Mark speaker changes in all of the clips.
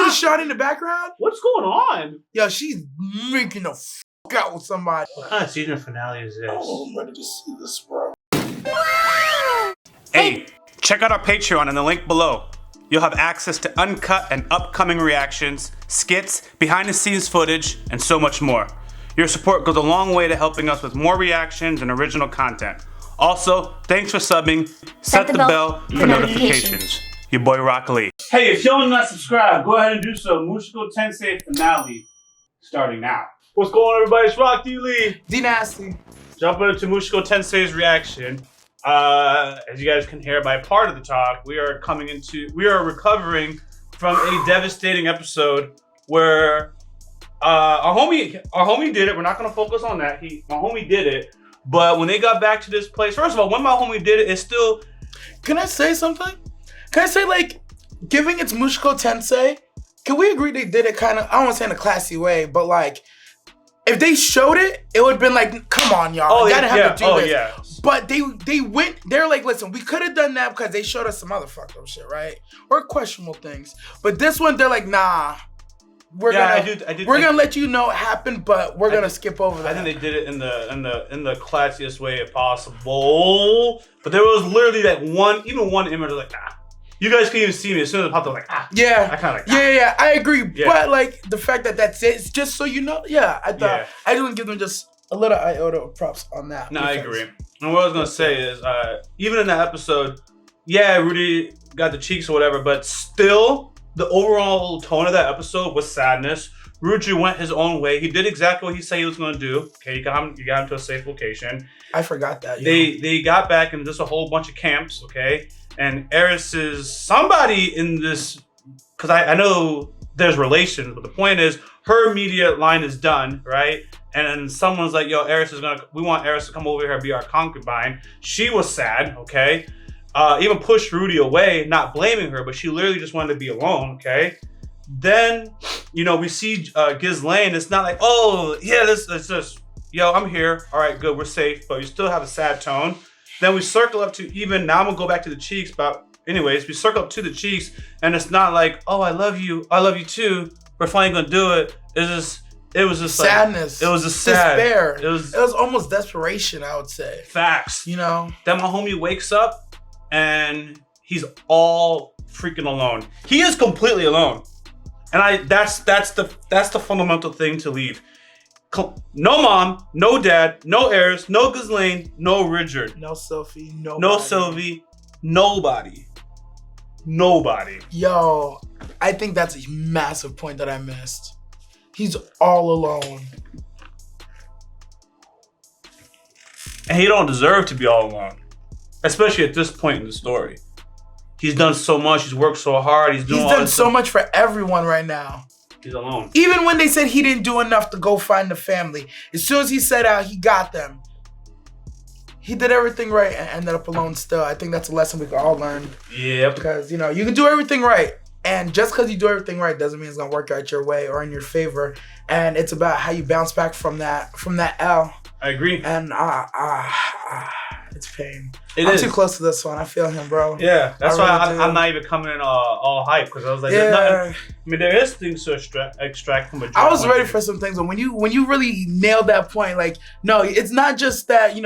Speaker 1: see Sean in the background?
Speaker 2: What's going on?
Speaker 1: Yo, she's making the fuck out with somebody.
Speaker 2: What kind of season finale is this?
Speaker 1: Oh, I'm ready to see this, bro.
Speaker 3: Hey, check out our Patreon in the link below. You'll have access to uncut and upcoming reactions, skits, behind-the-scenes footage, and so much more. Your support goes a long way to helping us with more reactions and original content. Also, thanks for subbing. Set the bell for notifications. Your boy YaBoyRockLee.
Speaker 2: Hey, if y'all not subscribed, go ahead and do so. Mushoku Tensei finale starting now. What's going on, everybody? It's Rocky Lee.
Speaker 1: D Nasty.
Speaker 2: Jumping into Mushoku Tensei's reaction. As you guys can hear by part of the talk, we are recovering from a devastating episode where our homie did it. We're not gonna focus on that. My homie did it. But when they got back to this place, first of all, when my homie did it, it's still.
Speaker 1: Can I say something? Can I say, like, giving it's Mushoku Tensei, can we agree they did it kind of, I don't want to say in a classy way, but like, if they showed it, it would have been like, come on, y'all.
Speaker 2: Oh,
Speaker 1: you gotta have to do this.
Speaker 2: Yeah.
Speaker 1: But they're like, listen, we could have done that because they showed us some other fucked up shit, right? Or questionable things. But this one, they're like, nah. We're gonna let you know it happened, but we're gonna skip over that.
Speaker 2: I think they did it in the classiest way possible. But there was literally that one image like, you guys can even see me as soon as it popped up, like,
Speaker 1: Yeah.
Speaker 2: I kind of like,
Speaker 1: Yeah, I agree.
Speaker 2: Yeah.
Speaker 1: But like the fact that that's it, it's just so you know. Yeah, I thought I just want to give them just a little iota of props on that.
Speaker 2: No, I agree. And what I was gonna say is, even in that episode, yeah, Rudy got the cheeks or whatever, but still, the overall tone of that episode was sadness. Ruju went his own way. He did exactly what he said he was gonna do. Okay, you got him to a safe location.
Speaker 1: I forgot that.
Speaker 2: They got back and there's a whole bunch of camps. Okay, and Eris is somebody in this, because I know there's relations, but the point is her media line is done, right? And then someone's like, yo, we want Eris to come over here and be our concubine. She was sad, okay? Even pushed Rudy away, not blaming her, but she literally just wanted to be alone, okay? Then, we see Ghislaine. It's not like, oh, yeah, it's just, yo, I'm here. All right, good, we're safe, but you still have a sad tone. Then we circle up to now I'm gonna go back to the cheeks, but anyways, we circle up to the cheeks, and it's not like, oh, I love you too, we're finally gonna do it. It was just
Speaker 1: sadness.
Speaker 2: It was a sad.
Speaker 1: Despair.
Speaker 2: It was
Speaker 1: almost desperation, I would say.
Speaker 2: Facts.
Speaker 1: Then my
Speaker 2: homie wakes up, and he's all freaking alone. He is completely alone. And that's the fundamental thing to leave. No mom, no dad, no heirs, no Ghislaine, no Richard.
Speaker 1: No Sophie,
Speaker 2: no Sylvie, nobody.
Speaker 1: Yo, I think that's a massive point that I missed. He's all alone.
Speaker 2: And he don't deserve to be all alone. Especially at this point in the story. He's done so much, he's worked so hard, he's done
Speaker 1: so much for everyone right now.
Speaker 2: He's alone.
Speaker 1: Even when they said he didn't do enough to go find the family, as soon as he set out, he got them. He did everything right and ended up alone still. I think that's a lesson we can all learn.
Speaker 2: Yep.
Speaker 1: Because, you can do everything right. And just because you do everything right doesn't mean it's going to work out your way or in your favor. And it's about how you bounce back from that L.
Speaker 2: I agree.
Speaker 1: And it's pain.
Speaker 2: I'm
Speaker 1: too close to this one. I feel him, bro.
Speaker 2: Yeah, that's why I'm not even coming in all hype, because I was like, there is things to extract from a job.
Speaker 1: I was ready for some things, but when you really nailed that point, like, no, it's not just that,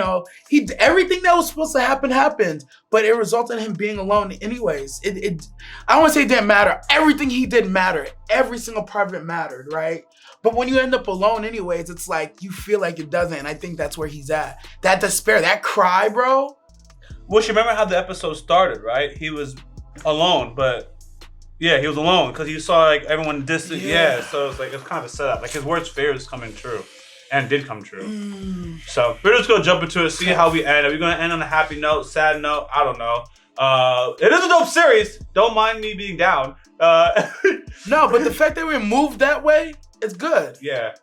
Speaker 1: everything that was supposed to happen happened, but it resulted in him being alone anyways. I don't want to say it didn't matter. Everything he did mattered. Every single part of it mattered, right? But when you end up alone anyways, it's like you feel like it doesn't, and I think that's where he's at. That despair, that cry, bro.
Speaker 2: Well, you remember how the episode started, right? He was alone, but yeah, he was alone because he saw like everyone distant. Yeah, so it's like it's kind of a setup. Like his worst fear is coming true, and did come true. So we're just gonna jump into it, see how we end. Are we gonna end on a happy note, sad note? I don't know. It is a dope series. Don't mind me being down.
Speaker 1: No, but the fact that we moved that way, it's good.
Speaker 2: Yeah.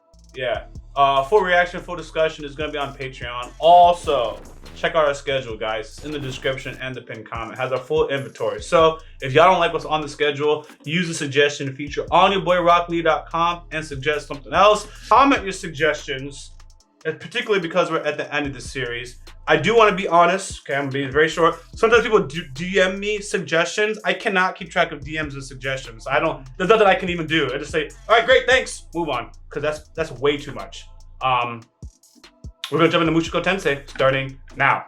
Speaker 2: Full reaction, full discussion is going to be on Patreon. Also, check out our schedule, guys. It's in the description and the pinned comment. It has our full inventory. So, if y'all don't like what's on the schedule, use the suggestion feature on YaBoyRockLee.com and suggest something else. Comment your suggestions, particularly because we're at the end of the series. I do want to be honest. Okay, I'm being very short. Sometimes people do DM me suggestions. I cannot keep track of DMs and suggestions. I don't. There's nothing I can even do. I just say, all right, great, thanks, move on, because that's way too much. We're gonna jump into Mushoku Tensei starting now.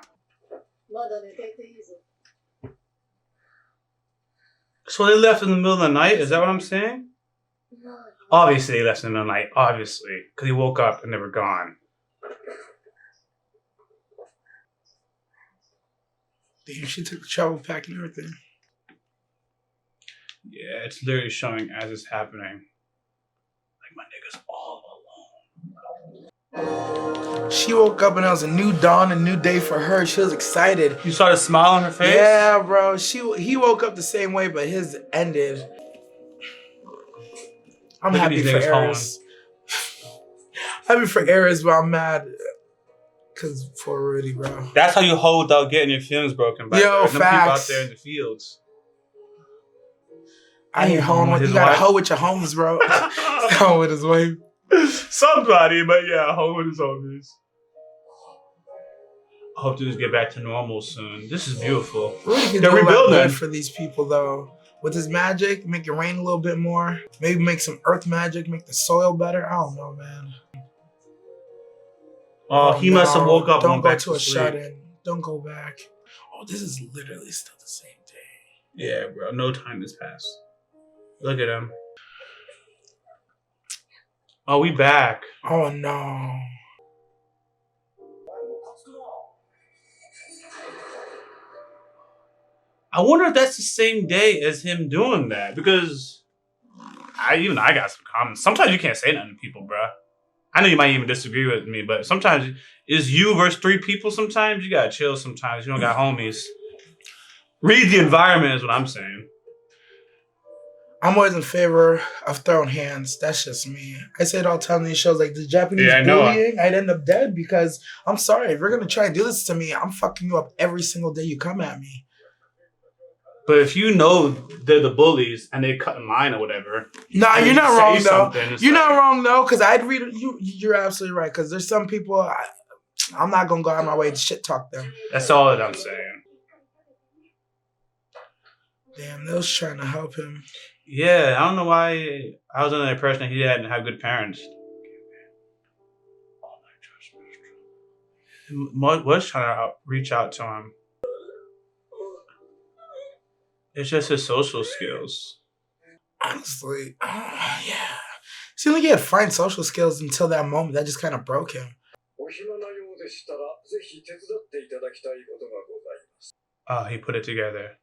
Speaker 2: So they left in the middle of the night. Is that what I'm saying? Obviously, they left in the middle of the night. Obviously, because he woke up and they were gone.
Speaker 1: Damn, she took the travel pack and everything.
Speaker 2: Yeah, it's literally showing as it's happening. Like, my nigga's all alone.
Speaker 1: She woke up and it was a new dawn, a new day for her. She was excited.
Speaker 2: You saw the smile on her face?
Speaker 1: Yeah, bro. He woke up the same way, but his ended. I'm happy for Eris. Happy for Eris, but I'm mad. Cause for Rudy, bro.
Speaker 2: That's how you hold without getting your feelings broken by
Speaker 1: yo,
Speaker 2: them
Speaker 1: facts.
Speaker 2: people out there in the fields.
Speaker 1: I ain't hoeing with you. Gotta hoe with your homies, bro. Hoe with his wife.
Speaker 2: Somebody, but yeah, hoe with his homies. I hope dudes get back to normal soon. This is beautiful.
Speaker 1: Rudy can do a lot good for these people though. With his magic, make it rain a little bit more. Maybe make some earth magic, make the soil better. I don't know, man.
Speaker 2: Oh, he must have woke up.
Speaker 1: Don't go to a shut-in. Don't go back. Oh, this is literally still the same day.
Speaker 2: Yeah, bro. No time has passed. Look at him. Oh, we back.
Speaker 1: Oh, no.
Speaker 2: I wonder if that's the same day as him doing that. Because I got some comments. Sometimes you can't say nothing to people, bro. I know you might even disagree with me, but sometimes it's you versus 3 people. Sometimes you gotta chill. Sometimes you don't got homies. Read the environment is what I'm saying.
Speaker 1: I'm always in favor of throwing hands. That's just me. I say it all the time in these shows, like the Japanese bullying, I'd end up dead because I'm sorry, if you're gonna try and do this to me, I'm fucking you up every single day you come at me.
Speaker 2: But if you know they're the bullies and they cut in line or whatever.
Speaker 1: Nah, you're not wrong though. You're not wrong though, because I'd read you. You're absolutely right. Because there's some people I'm not gonna go out of my way to shit talk them.
Speaker 2: That's all that I'm saying.
Speaker 1: Damn, they was trying to help him.
Speaker 2: Yeah, I don't know why I was under the impression that he didn't have good parents. Was trying to reach out to him. It's just his social skills.
Speaker 1: Honestly, yeah. Seemed like he had fine social skills until that moment. That just kind of broke him.
Speaker 2: Oh, he put it together.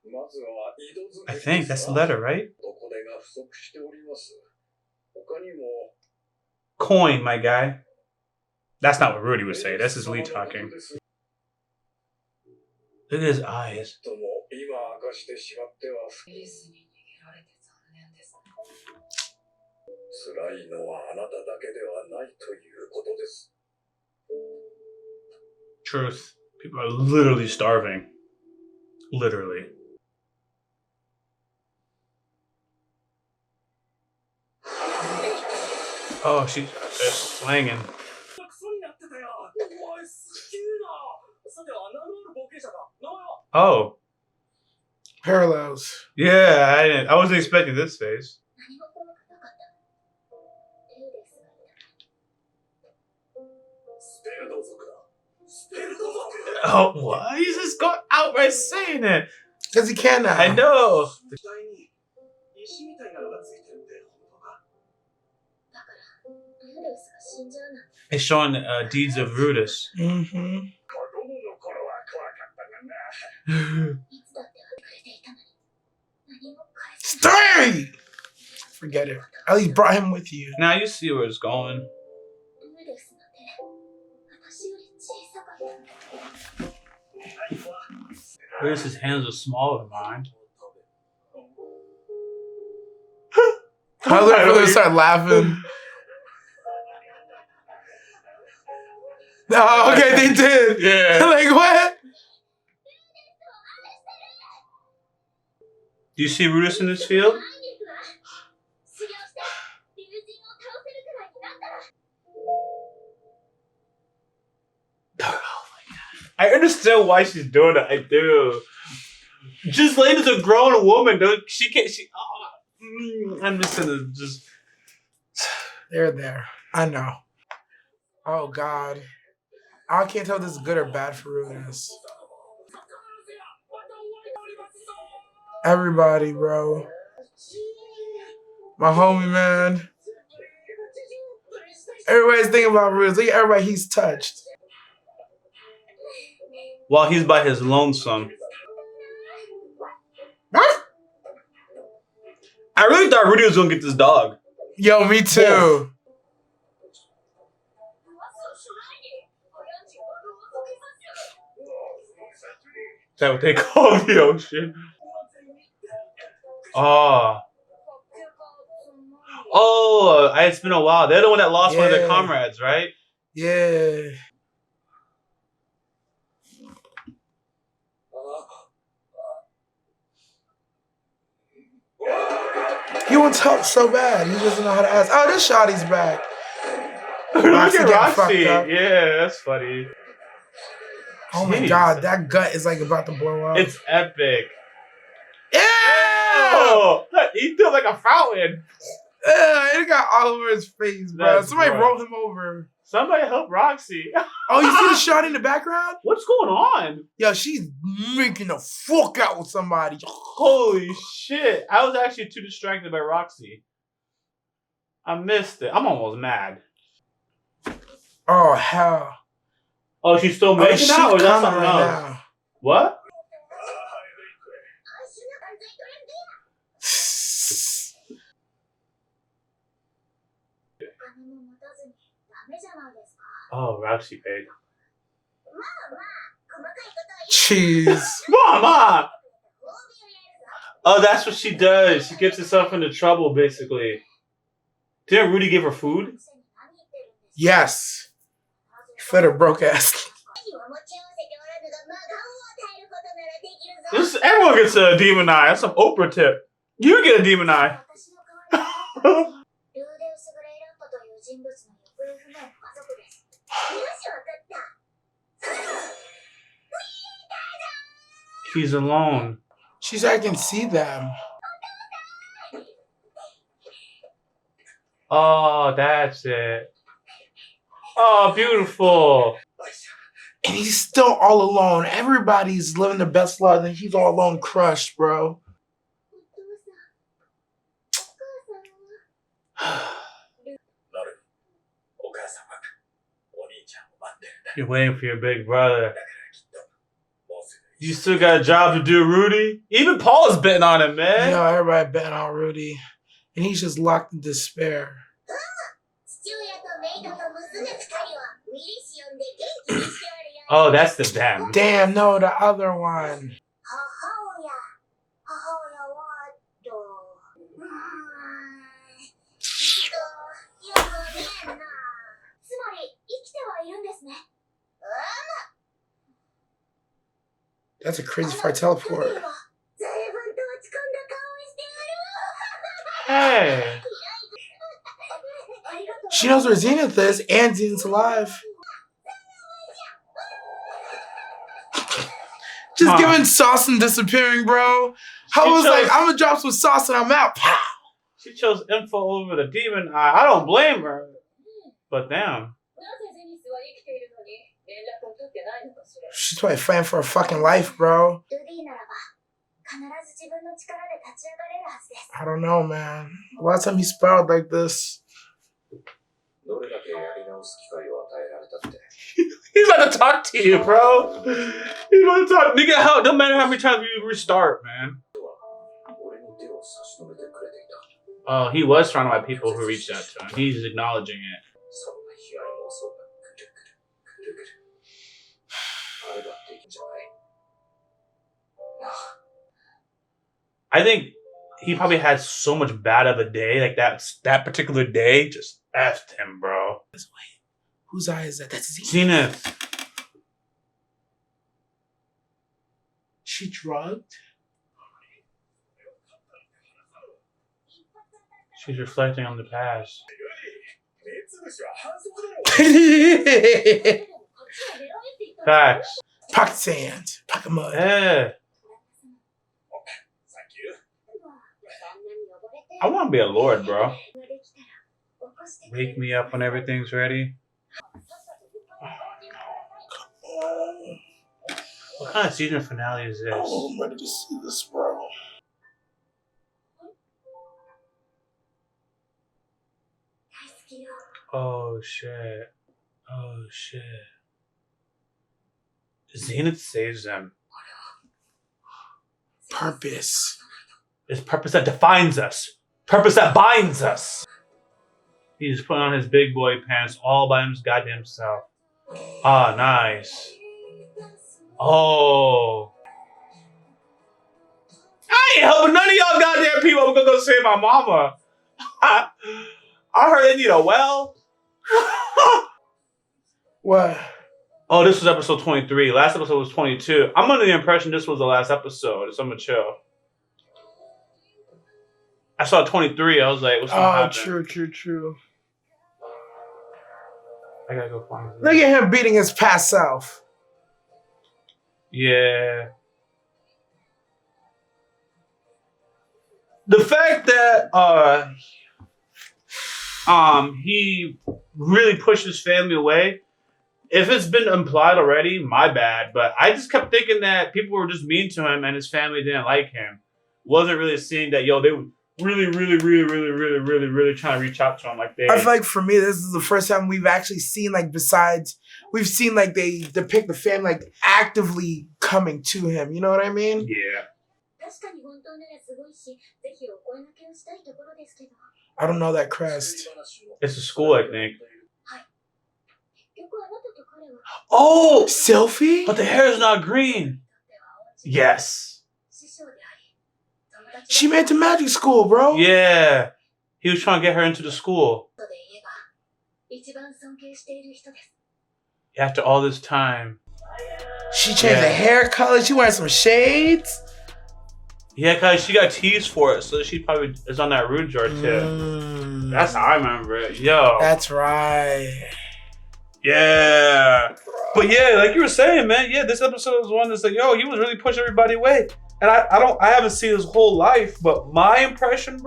Speaker 2: I think that's the letter, right? Coin, my guy. That's not what Rudy would say. That's his lead talking. Look at his eyes. Truth. People are literally starving. Literally. Oh, she's slanging. Oh.
Speaker 1: Parallels.
Speaker 2: Yeah, I wasn't expecting this face. Oh, what? He's just going outright saying it.
Speaker 1: Because he can now.
Speaker 2: I know. It's showing deeds of Rudis.
Speaker 1: Mm-hmm. Stay! Forget it. At least brought him with you.
Speaker 2: Now you see where it's going. Rudis' hands are smaller than mine.
Speaker 1: I literally start laughing. Oh, okay, they did.
Speaker 2: Yeah.
Speaker 1: Like, what?
Speaker 2: Do you see Rudis in this field? I I understand why she's doing it. I do. Just Lane's a grown woman, dude. She can't. I'm just gonna just.
Speaker 1: They're there. I know. Oh God. I can't tell if this is good or bad for Rudeness. Everybody, bro. My homie, man. Everybody's thinking about Rudeness. Look at everybody he's touched.
Speaker 2: While he's by his lonesome. I really thought Rudy was gonna get this dog.
Speaker 1: Yo, me too.
Speaker 2: Whoa. Is that what they call the ocean? Oh, it's been a while. They're the one that lost one of their comrades, right?
Speaker 1: Yeah. He wants help so bad. He doesn't know how to ask. Oh, this shawty's back.
Speaker 2: Look at Roxy. Yeah, that's funny.
Speaker 1: Oh my God, that gut is like about to blow up.
Speaker 2: It's epic.
Speaker 1: Yeah!
Speaker 2: He feels like a fountain.
Speaker 1: Yeah, it got all over his face, bro.
Speaker 2: That's
Speaker 1: Somebody
Speaker 2: rough.
Speaker 1: roll him over.
Speaker 2: Somebody help Roxy.
Speaker 1: Oh, you see the shot in the background?
Speaker 2: What's going on?
Speaker 1: Yo, she's making the fuck out with somebody.
Speaker 2: Holy shit. I was actually too distracted by Roxy. I missed it. I'm almost mad.
Speaker 1: Oh, hell.
Speaker 2: Oh, she's still making out? Or is that something else?
Speaker 1: Now.
Speaker 2: What? Oh, Roxy paid.
Speaker 1: Jeez.
Speaker 2: Mama! Oh, that's what she does. She gets herself into trouble, basically. Didn't Rudy give her food?
Speaker 1: Yes. Fed her broke ass.
Speaker 2: Everyone gets a demon eye. That's some Oprah tip. You get a demon eye. She's alone.
Speaker 1: She's I can see them.
Speaker 2: Oh, that's it. Oh, beautiful.
Speaker 1: And he's still all alone. Everybody's living their best life, and he's all alone, crushed, bro.
Speaker 2: You're waiting for your big brother. You still got a job to do, Rudy? Even Paul is betting on him, man.
Speaker 1: You know, everybody betting on Rudy. And he's just locked in despair.
Speaker 2: Oh, that's the them.
Speaker 1: Damn, no, the other one. That's a crazy far teleport.
Speaker 2: Hey.
Speaker 1: She knows where Zenith is, and Zenith's alive. Just giving sauce and disappearing, bro. I was like, I'm gonna drop some sauce and I'm out. Pow.
Speaker 2: She chose info over the demon eye. I don't blame her. But damn.
Speaker 1: She's probably fighting for her fucking life, bro. I don't know, man. A lot of time he's spelled like this.
Speaker 2: He's about to talk to you, bro. He's about to talk. Nigga, how? Don't matter how many times you restart, man. Oh, he was surrounded by people who reached out to him. He's acknowledging it. I think he probably had so much bad of a day, like that particular day just effed him, bro.
Speaker 1: Wait, whose eye is that? That's
Speaker 2: Zenith.
Speaker 1: She drugged?
Speaker 2: She's reflecting on the past. Facts.
Speaker 1: Pocket sand. Pocket mud.
Speaker 2: Yeah. I want to be a lord, bro. Wake me up when everything's ready. What kind of season finale is this?
Speaker 1: Oh, I'm ready to see this, bro.
Speaker 2: Oh shit. Oh shit. Zenith saves them.
Speaker 1: Purpose.
Speaker 2: It's purpose that defines us. Purpose that binds us. He's putting on his big boy pants all by his goddamn self. Ah, nice. Oh. I ain't helping none of y'all goddamn people. I'm gonna go save my mama. I heard they need a well.
Speaker 1: What?
Speaker 2: Oh, this was episode 23. Last episode was 22. I'm under the impression this was the last episode, so I'm gonna chill. I saw 23. I was like, what's gonna happen?
Speaker 1: True.
Speaker 2: I gotta go find it.
Speaker 1: Look at him beating his past self.
Speaker 2: Yeah. The fact that he really pushed his family away. If it's been implied already, my bad. But I just kept thinking that people were just mean to him and his family didn't like him. Wasn't really seeing that, they were really trying to reach out to him. Like
Speaker 1: I feel like for me, this is the first time we've actually seen, like, we've seen, like, they depict the family, like, actively coming to him. You know what I mean?
Speaker 2: Yeah.
Speaker 1: I don't know that crest.
Speaker 2: It's a school, I think. Oh!
Speaker 1: Selfie?
Speaker 2: But the hair is not green. Yes.
Speaker 1: She made the magic school, bro.
Speaker 2: Yeah. He was trying to get her into the school. After all this time.
Speaker 1: She changed the hair color. She wearing some shades.
Speaker 2: Yeah, because she got teased for it, so she probably is on that root jar tip. That's how I remember it. Yo.
Speaker 1: That's right.
Speaker 2: Yeah. But yeah, like you were saying, man, this episode was one that's like, he was really pushing everybody away. And I haven't seen his whole life, but my impression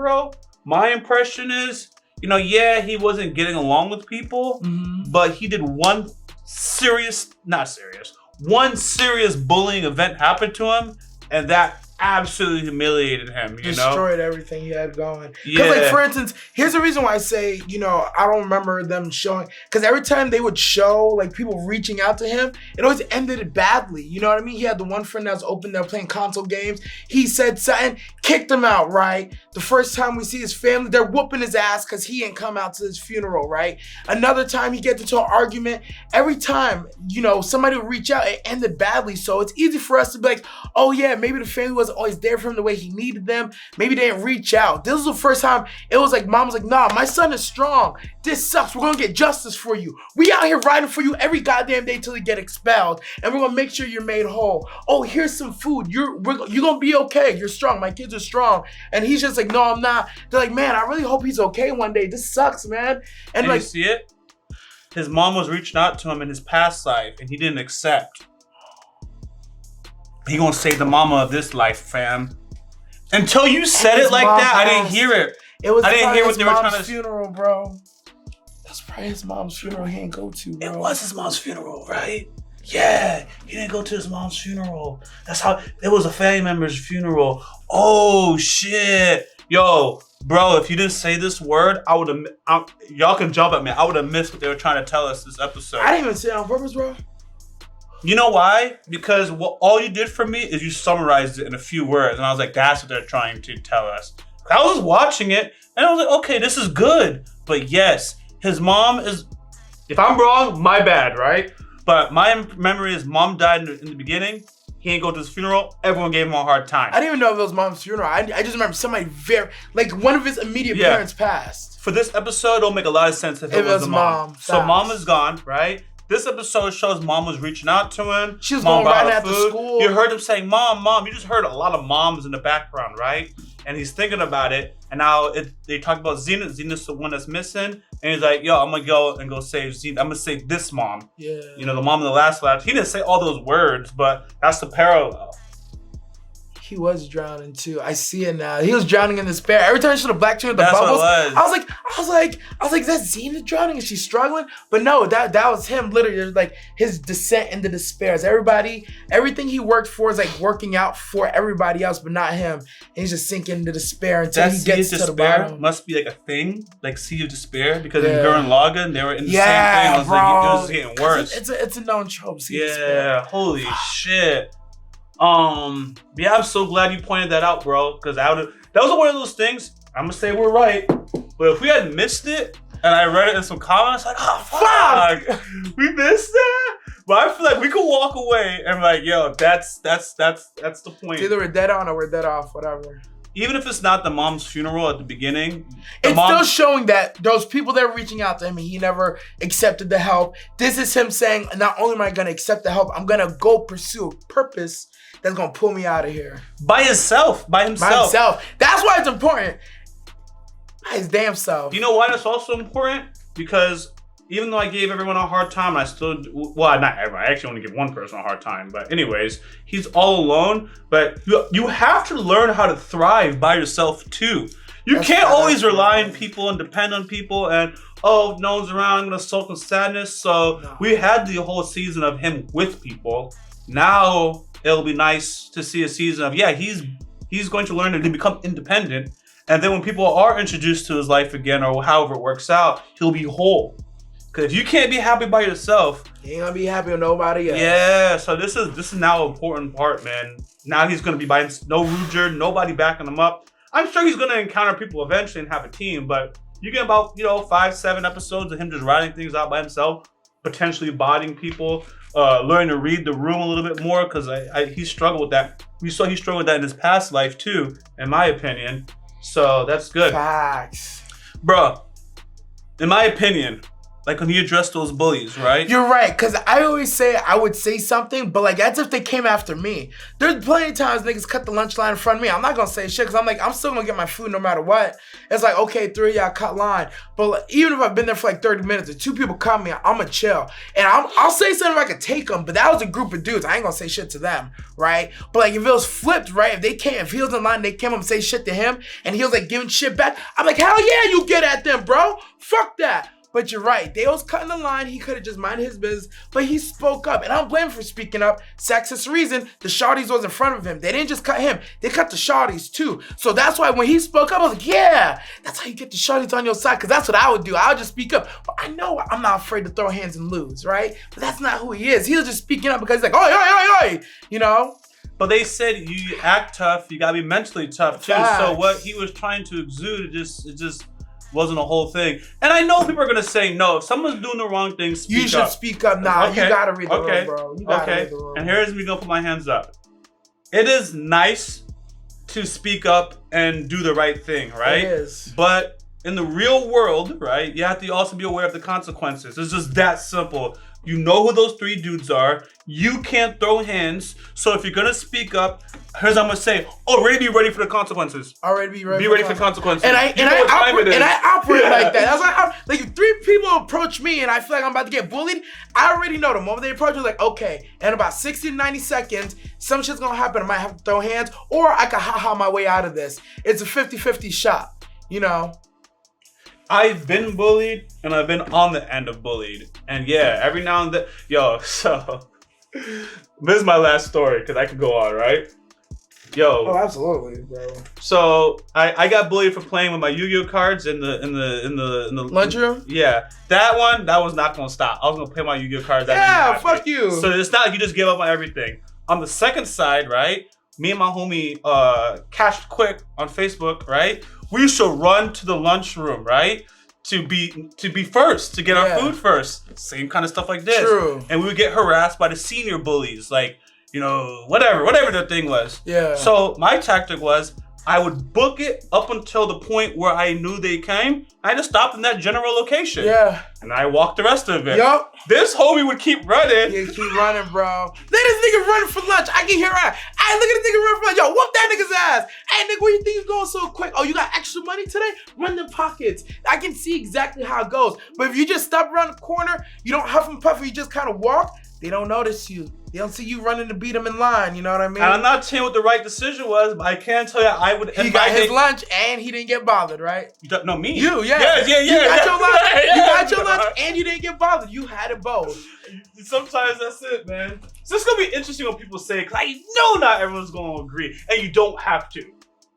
Speaker 2: is, he wasn't getting along with people, but he did one serious bullying event happen to him, and that absolutely humiliated him,
Speaker 1: Destroyed everything he had going. Because, like, for instance, here's the reason why I say, I don't remember them showing, because every time they would show, like, people reaching out to him, it always ended badly. You know what I mean? He had the one friend that was open there playing console games. He said something, kicked him out, right? The first time we see his family, they're whooping his ass because he didn't come out to his funeral, right? Another time he gets into an argument. Every time, somebody would reach out, it ended badly. So it's easy for us to be like, oh yeah, maybe the family wasn't always there for him the way he needed them. Maybe they didn't reach out. This was the first time it was like, mom was like, nah, my son is strong. This sucks. We're gonna get justice for you. We out here riding for you every goddamn day till you get expelled. And we're gonna make sure you're made whole. Oh, here's some food. You're gonna be okay. You're strong. My kids are strong. And he's just like, no, I'm not. They're like, man, I really hope he's okay one day. This sucks, man. And like,
Speaker 2: you see it? His mom was reaching out to him in his past life and he didn't accept. He gonna save the mama of this life, fam. Until you said it like that, I didn't hear it.
Speaker 1: I didn't hear what they were trying to. Funeral, bro. That's probably his mom's funeral he didn't go to, bro.
Speaker 2: It was his mom's funeral, right? Yeah, he didn't go to his mom's funeral. That's how it was, a family member's funeral. Oh shit, yo, bro! If you didn't say this word, I would have. Y'all can jump at me. I would have missed what they were trying to tell us this episode.
Speaker 1: I didn't even say it on purpose, bro.
Speaker 2: You know why? Because all you did for me is you summarized it in a few words, and I was like, that's what they're trying to tell us. I was watching it, and I was like, okay, this is good. But yes, his mom is, if I'm wrong, my bad, right? But my memory is mom died in the beginning. He didn't go to his funeral. Everyone gave him a hard time.
Speaker 1: I didn't even know if it was mom's funeral. I just remember somebody one of his immediate parents passed.
Speaker 2: For this episode, it'll make a lot of sense if it was the mom. So mom is gone, right? This episode shows mom was reaching out to him.
Speaker 1: She was going right after school.
Speaker 2: You heard him saying, mom. You just heard a lot of moms in the background, right? And he's thinking about it. and now they talk about Zenith. Zenith's the one that's missing, and he's like, yo, I'm gonna go save Zenith. I'm gonna save this mom.
Speaker 1: Yeah.
Speaker 2: You know, the mom in the last lap. He didn't say all those words, but that's the parallel.
Speaker 1: He was drowning too. I see it now. He was drowning in despair. Every time she showed the black chain with the bubbles,
Speaker 2: what it was.
Speaker 1: I was like, is that Zenith drowning? Is she struggling? But no, that was him. Literally, it was like his descent into despair. As everything he worked for is like working out for everybody else, but not him. And he's just sinking into despair until he gets to the bottom.
Speaker 2: Must be like a thing, like Sea of Despair, because in Gurren Lagann they were in the same thing. I was
Speaker 1: bro.
Speaker 2: like, it was getting worse.
Speaker 1: It's a known trope. Sea of Despair.
Speaker 2: Holy shit. Yeah, I'm so glad you pointed that out, bro. Because that was one of those things. I'm gonna say we're right, but if we had missed it and I read it in some comments, like, oh fuck, we missed that. But I feel like we could walk away and be like, yo, that's the point.
Speaker 1: Either we're dead on or we're dead off, whatever.
Speaker 2: Even if it's not the mom's funeral at the beginning,
Speaker 1: it's still showing that those people that were reaching out to him, he never accepted the help. This is him saying, not only am I gonna accept the help, I'm gonna go pursue a purpose that's gonna pull me out of here.
Speaker 2: By himself.
Speaker 1: That's why it's important. By his damn self.
Speaker 2: You know why that's also important? Because even though I gave everyone a hard time, I still, well, not everyone, I actually only give one person a hard time, but anyways, he's all alone, but you have to learn how to thrive by yourself too. You can't always rely on people and depend on people and, oh, no one's around, I'm gonna sulk in sadness. So we had the whole season of him with people. Now it'll be nice to see a season of, he's going to learn to become independent. And then when people are introduced to his life again, or however it works out, he'll be whole. Because if you can't be happy by yourself,
Speaker 1: you ain't gonna be happy with nobody else.
Speaker 2: Yeah, so this is now an important part, man. Now he's gonna be by no Ruger, nobody backing him up. I'm sure he's gonna encounter people eventually and have a team, but you get about 5-7 episodes of him just writing things out by himself, potentially bodying people, learning to read the room a little bit more, because he struggled with that. We saw he struggled with that in his past life too, in my opinion. So that's good.
Speaker 1: Facts.
Speaker 2: Bro, in my opinion, like when he addressed those bullies, right?
Speaker 1: You're right, because I always say I would say something, but like that's if they came after me. There's plenty of times niggas cut the lunch line in front of me. I'm not gonna say shit, because I'm like, I'm still gonna get my food no matter what. It's like, okay, 3 of y'all cut line. But like, even if I've been there for like 30 minutes, if 2 people cut me, I'ma chill. And I'll say something if I could take them, but that was a group of dudes. I ain't gonna say shit to them, right? But like if it was flipped, right? If he was in line, they came up and say shit to him, and he was like giving shit back, I'm like, hell yeah, you get at them, bro. Fuck that. But you're right. They was cutting the line. He could have just minded his business, but he spoke up. And I don't blame him for speaking up. Sexist reason, the shawties was in front of him. They didn't just cut him. They cut the shawties too. So that's why when he spoke up, I was like, yeah, that's how you get the shawties on your side. Because that's what I would do. I would just speak up. But I know I'm not afraid to throw hands and lose, right? But that's not who he is. He was just speaking up because he's like, oi, oi, oi, oi, you know?
Speaker 2: But they said you act tough, you gotta be mentally tough too. Facts. So what he was trying to exude, it just wasn't a whole thing. And I know people are gonna say, no, if someone's doing the wrong thing, speak up.
Speaker 1: You should speak up. Nah, you gotta read the room, bro. You gotta read the room.
Speaker 2: And here's me gonna put my hands up. It is nice to speak up and do the right thing, right?
Speaker 1: It is.
Speaker 2: But in the real world, right, you have to also be aware of the consequences. It's just that simple. You know who those 3 dudes are. You can't throw hands. So if you're gonna speak up, here's what I'm gonna say. Already be ready for the consequences.
Speaker 1: Already be ready.
Speaker 2: Be ready for the consequences.
Speaker 1: And I operate like that. That's like if 3 people approach me and I feel like I'm about to get bullied, I already know the moment they approach me, like, okay, in about 60 to 90 seconds, some shit's gonna happen. I might have to throw hands, or I can ha-ha my way out of this. It's a 50-50 shot, you know?
Speaker 2: I've been bullied, and I've been on the end of bullied. And yeah, every now and then, so this is my last story, because I could go on, right?
Speaker 1: Oh, absolutely, bro.
Speaker 2: So I got bullied for playing with my Yu-Gi-Oh cards in the
Speaker 1: lunchroom.
Speaker 2: Yeah, that was not gonna stop. I was gonna play my Yu-Gi-Oh cards.
Speaker 1: Yeah, fuck you.
Speaker 2: So it's not like you just give up on everything. On the second side, right? Me and my homie Cash Quick on Facebook, right? We used to run to the lunchroom, right? To be first, to get our food first. Same kind of stuff like this.
Speaker 1: True.
Speaker 2: And we would get harassed by the senior bullies, like, whatever the thing was.
Speaker 1: Yeah.
Speaker 2: So my tactic was, I would book it up until the point where I knew they came. I just stopped in that general location.
Speaker 1: Yeah.
Speaker 2: And I walked the rest of it.
Speaker 1: Yup.
Speaker 2: This homie would keep running.
Speaker 1: Yeah, keep running, bro. Look at this nigga running for lunch. I can hear her. Hey, look at this nigga running for lunch. Yo, whoop that nigga's ass. Hey, nigga, where you think you going so quick? Oh, you got extra money today? Run them pockets. I can see exactly how it goes. But if you just stop around the corner, you don't huff and puff, you just kind of walk, they don't notice you. They don't see you running to beat them in line, you know what I mean?
Speaker 2: And I'm not telling you what the right decision was, but I can tell you I would.
Speaker 1: He got his lunch and he didn't get bothered, right?
Speaker 2: No, me.
Speaker 1: You, yeah.
Speaker 2: Yeah.
Speaker 1: You got your lunch, you got your lunch and you didn't get bothered. You had it both.
Speaker 2: Sometimes that's it, man. So it's gonna be interesting what people say, because I know not everyone's gonna agree, and you don't have to.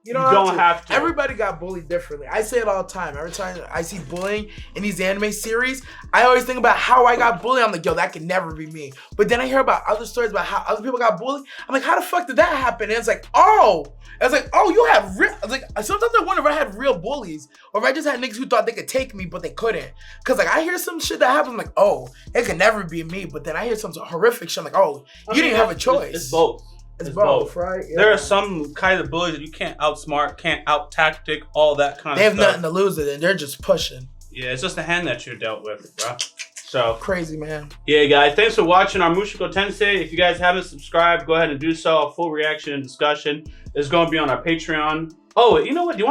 Speaker 1: You don't have to. Everybody got bullied differently. I say it all the time. Every time I see bullying in these anime series, I always think about how I got bullied. I'm like, yo, that could never be me. But then I hear about other stories about how other people got bullied. I'm like, how the fuck did that happen? And it's like, oh. I was like, oh, you have real. I was like, sometimes I wonder if I had real bullies or if I just had niggas who thought they could take me, but they couldn't. Cause like I hear some shit that happens, I'm like, oh, it could never be me. But then I hear some horrific shit. I'm like, oh, you didn't have a choice.
Speaker 2: It's both.
Speaker 1: It's both, right? Yeah.
Speaker 2: There are some kind of bullies that you can't outsmart, can't out-tactic, all that kind of stuff.
Speaker 1: They have nothing to lose it, and they're just pushing.
Speaker 2: Yeah, it's just the hand that you're dealt with, bro. So
Speaker 1: crazy, man.
Speaker 2: Yeah, guys, thanks for watching our Mushoku Tensei. If you guys haven't subscribed, go ahead and do so. A full reaction and discussion is going to be on our Patreon. Oh, you know what? Do we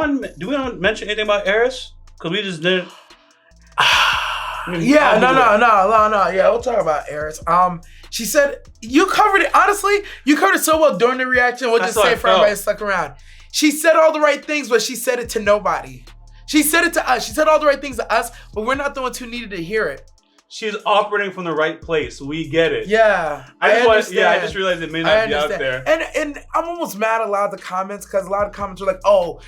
Speaker 2: want to mention anything about Eris? Because we just didn't.
Speaker 1: Yeah, no. Yeah, we'll talk about Eris. She said you covered it. Honestly, you covered it so well during the reaction. We'll just say it for everybody that stuck around. She said all the right things, but she said it to nobody. She said it to us. She said all the right things to us, but we're not the ones who needed to hear it.
Speaker 2: She's operating from the right place. We get it.
Speaker 1: Yeah,
Speaker 2: I just realized it may not be out there.
Speaker 1: And I'm almost mad at a lot of the comments because a lot of comments are like, "Oh,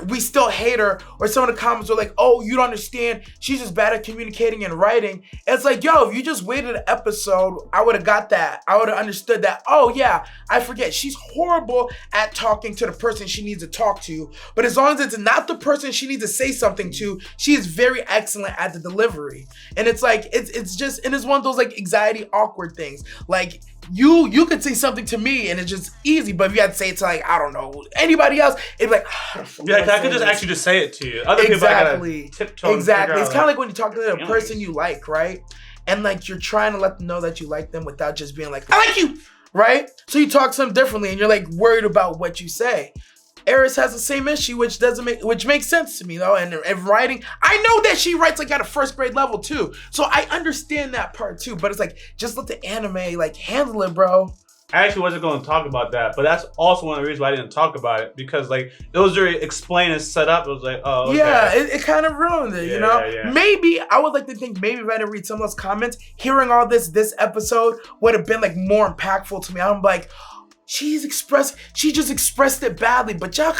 Speaker 1: we still hate her," or some of the comments are like, "Oh, you don't understand. She's just bad at communicating and writing." And it's like, yo, if you just waited an episode, I would have got that. I would have understood that. Oh yeah, I forget. She's horrible at talking to the person she needs to talk to. But as long as it's not the person she needs to say something to, she is very excellent at the delivery. And it's like it's just, and it's one of those like anxiety awkward things. Like you could say something to me and it's just easy, but if you had to say it to like, I don't know, anybody else, it'd be like,
Speaker 2: yeah, I could just actually just say it to you. Other
Speaker 1: exactly.
Speaker 2: People gotta tiptoe.
Speaker 1: Exactly. It's kind of like when you're talking to a person you like, right? And like you're trying to let them know that you like them without just being like, I like you, right? So you talk to them differently and you're like worried about what you say. Eris has the same issue, which makes sense to me though. And writing, I know that she writes like at a first grade level too, so I understand that part too. But it's like just let the anime like handle it, bro.
Speaker 2: I actually wasn't going to talk about that, but that's also one of the reasons why I didn't talk about it, because like it was very explained and set up. It was like, oh, okay.
Speaker 1: Yeah, it kind of ruined it, you know. Yeah. Maybe I would like to think maybe if I didn't read some of those comments, hearing all this episode would have been like more impactful to me. I'm like, she just expressed it badly, but y'all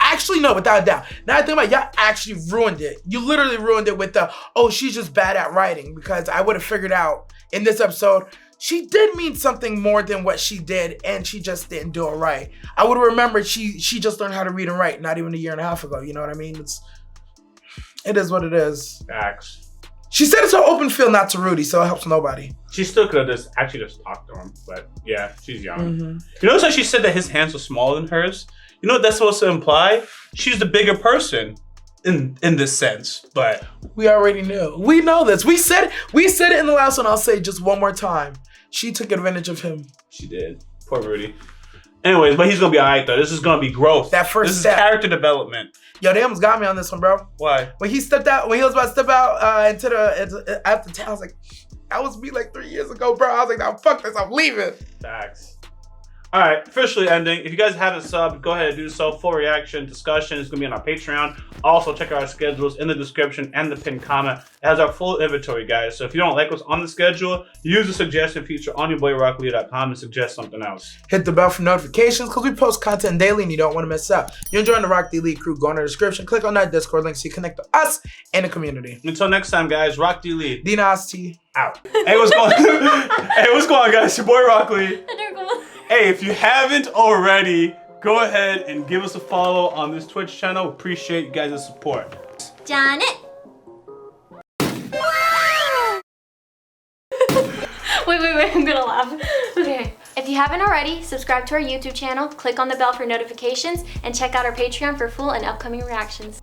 Speaker 1: actually know without a doubt. Now I think about it, y'all actually ruined it. You literally ruined it with the, oh, she's just bad at writing, because I would have figured out in this episode, she did mean something more than what she did, and she just didn't do it right. I would have remembered she just learned how to read and write not even a year and a half ago, you know what I mean? It is what it is.
Speaker 2: Facts.
Speaker 1: She said it's an open field, not to Rudy, so it helps nobody.
Speaker 2: She still could have just talked to him, but yeah, she's young. Mm-hmm. You notice how she said that his hands were smaller than hers? You know what that's supposed to imply? She's the bigger person in this sense, but
Speaker 1: we already knew. We know this. We said it in the last one. I'll say it just one more time. She took advantage of him.
Speaker 2: She did. Poor Rudy. Anyways, but he's gonna be alright though. This is gonna be growth.
Speaker 1: That first
Speaker 2: step. This is character development.
Speaker 1: Yo, they almost got me on this one, bro.
Speaker 2: Why?
Speaker 1: When he was about to step out at the town, I was like, that was me like 3 years ago, bro. I was like, nah, fuck this, I'm leaving.
Speaker 2: Facts. All right, officially ending. If you guys haven't subbed, go ahead and do so. Full reaction, discussion is going to be on our Patreon. Also, check out our schedules in the description and the pinned comment. It has our full inventory, guys. So if you don't like what's on the schedule, use the suggestion feature on YaBoyRockLee.com and suggest something else.
Speaker 1: Hit the bell for notifications because we post content daily and you don't want to miss out. You're enjoying the Rock Lee League crew, go in the description, click on that Discord link so you connect to us and the community.
Speaker 2: Until next time, guys, Rock D Lee.
Speaker 1: Dinasti.
Speaker 2: Out. Hey, what's going on? Hey, what's going on, guys? Your boy Rock Lee. Hey, if you haven't already, go ahead and give us a follow on this Twitch channel. Appreciate you guys' support.
Speaker 4: Janet. wait, I'm gonna laugh. Okay, if you you haven't already, subscribe to our YouTube channel, click on the bell for notifications, and check out our Patreon for full and upcoming reactions.